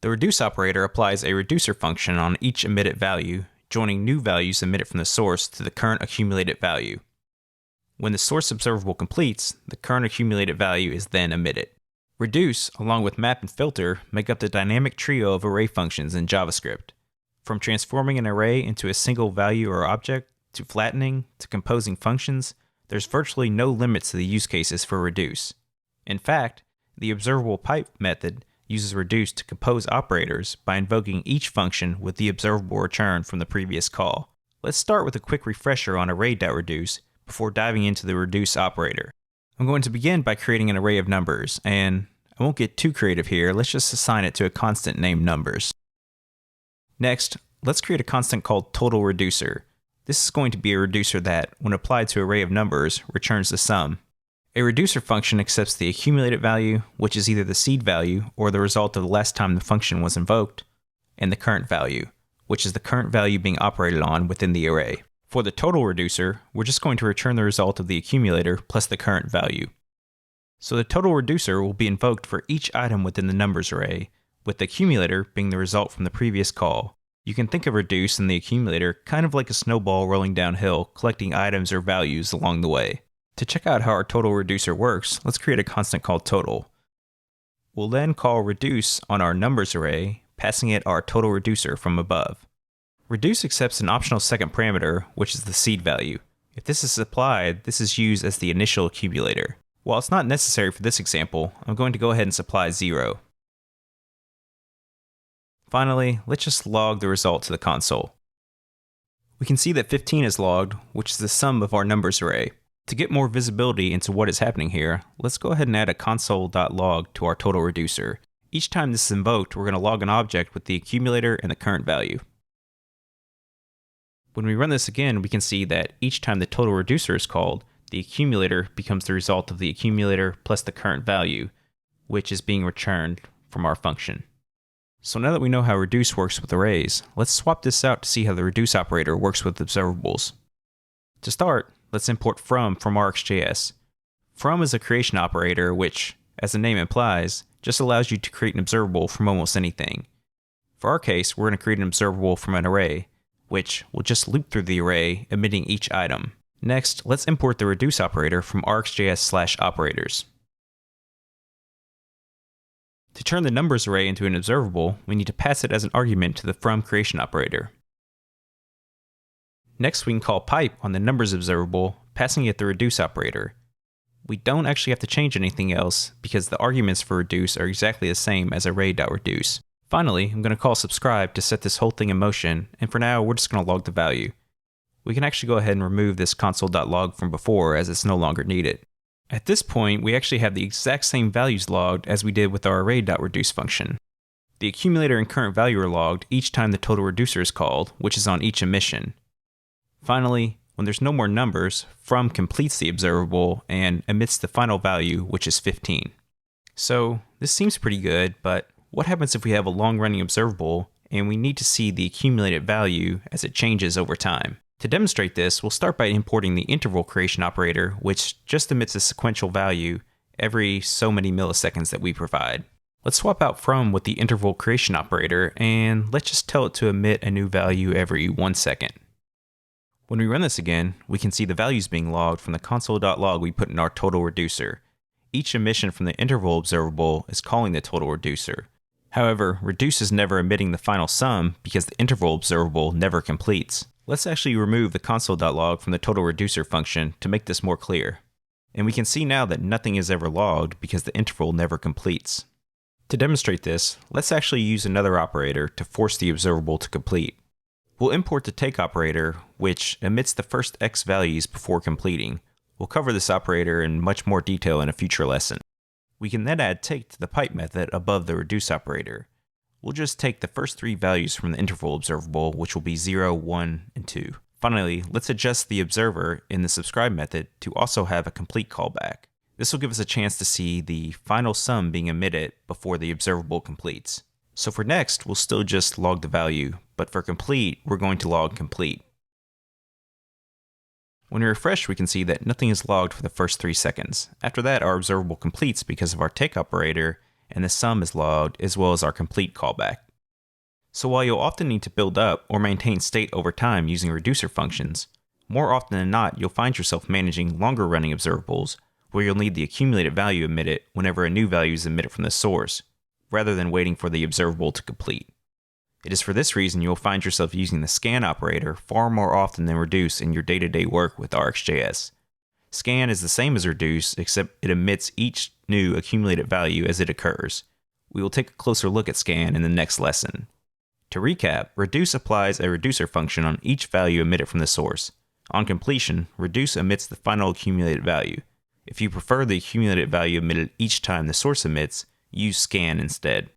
The reduce operator applies a reducer function on each emitted value, joining new values emitted from the source to the current accumulated value. When the source observable completes, the current accumulated value is then emitted. Reduce, along with map and filter, make up the dynamic trio of array functions in JavaScript. From transforming an array into a single value or object, to flattening, to composing functions, there's virtually no limits to the use cases for reduce. In fact, the observable pipe method uses reduce to compose operators by invoking each function with the observable return from the previous call. Let's start with a quick refresher on array.reduce before diving into the reduce operator. I'm going to begin by creating an array of numbers, and I won't get too creative here, let's just assign it to a constant named numbers. Next, let's create a constant called total reducer. This is going to be a reducer that, when applied to an array of numbers, returns the sum. A reducer function accepts the accumulated value, which is either the seed value or the result of the last time the function was invoked, and the current value, which is the current value being operated on within the array. For the total reducer, we're just going to return the result of the accumulator plus the current value. So the total reducer will be invoked for each item within the numbers array, with the accumulator being the result from the previous call. You can think of reduce and the accumulator kind of like a snowball rolling downhill, collecting items or values along the way. To check out how our total reducer works, let's create a constant called total. We'll then call reduce on our numbers array, passing it our total reducer from above. Reduce accepts an optional second parameter, which is the seed value. If this is applied, this is used as the initial accumulator. While it's not necessary for this example, I'm going to go ahead and supply 0. Finally, let's just log the result to the console. We can see that 15 is logged, which is the sum of our numbers array. To get more visibility into what is happening here, let's go ahead and add a console.log to our total reducer. Each time this is invoked, we're going to log an object with the accumulator and the current value. When we run this again, we can see that each time the total reducer is called, the accumulator becomes the result of the accumulator plus the current value, which is being returned from our function. So now that we know how reduce works with arrays, let's swap this out to see how the reduce operator works with observables. To start, let's import from rxjs. From is a creation operator which, as the name implies, just allows you to create an observable from almost anything. For our case, we're going to create an observable from an array, which will just loop through the array, emitting each item. Next, let's import the reduce operator from rxjs/operators. To turn the numbers array into an observable, we need to pass it as an argument to the from creation operator. Next, we can call pipe on the numbers observable, passing it the reduce operator. We don't actually have to change anything else because the arguments for reduce are exactly the same as array.reduce. Finally, I'm going to call subscribe to set this whole thing in motion, and for now, we're just going to log the value. We can actually go ahead and remove this console.log from before as it's no longer needed. At this point, we actually have the exact same values logged as we did with our array.reduce function. The accumulator and current value are logged each time the total reducer is called, which is on each emission. Finally, when there's no more numbers, from completes the observable and emits the final value, which is 15. So this seems pretty good, but what happens if we have a long-running observable and we need to see the accumulated value as it changes over time? To demonstrate this, we'll start by importing the interval creation operator, which just emits a sequential value every so many milliseconds that we provide. Let's swap out from with the interval creation operator, and let's just tell it to emit a new value every 1 second. When we run this again, we can see the values being logged from the console.log we put in our total reducer. Each emission from the interval observable is calling the total reducer. However, reduce is never emitting the final sum because the interval observable never completes. Let's actually remove the console.log from the total reducer function to make this more clear. And we can see now that nothing is ever logged because the interval never completes. To demonstrate this, let's actually use another operator to force the observable to complete. We'll import the take operator, which emits the first x values before completing. We'll cover this operator in much more detail in a future lesson. We can then add take to the pipe method above the reduce operator. We'll just take the first 3 values from the interval observable, which will be 0, 1, and 2. Finally, let's adjust the observer in the subscribe method to also have a complete callback. This will give us a chance to see the final sum being emitted before the observable completes. So for next, we'll still just log the value, but for complete, we're going to log complete. When we refresh, we can see that nothing is logged for the first 3 seconds. After that, our observable completes because of our take operator and the sum is logged as well as our complete callback. So while you'll often need to build up or maintain state over time using reducer functions, more often than not you'll find yourself managing longer running observables where you'll need the accumulated value emitted whenever a new value is emitted from the source, rather than waiting for the observable to complete. It is for this reason you'll find yourself using the scan operator far more often than reduce in your day-to-day work with RxJS. Scan is the same as reduce, except it emits each new accumulated value as it occurs. We will take a closer look at scan in the next lesson. To recap, reduce applies a reducer function on each value emitted from the source. On completion, reduce emits the final accumulated value. If you prefer the accumulated value emitted each time the source emits, use scan instead.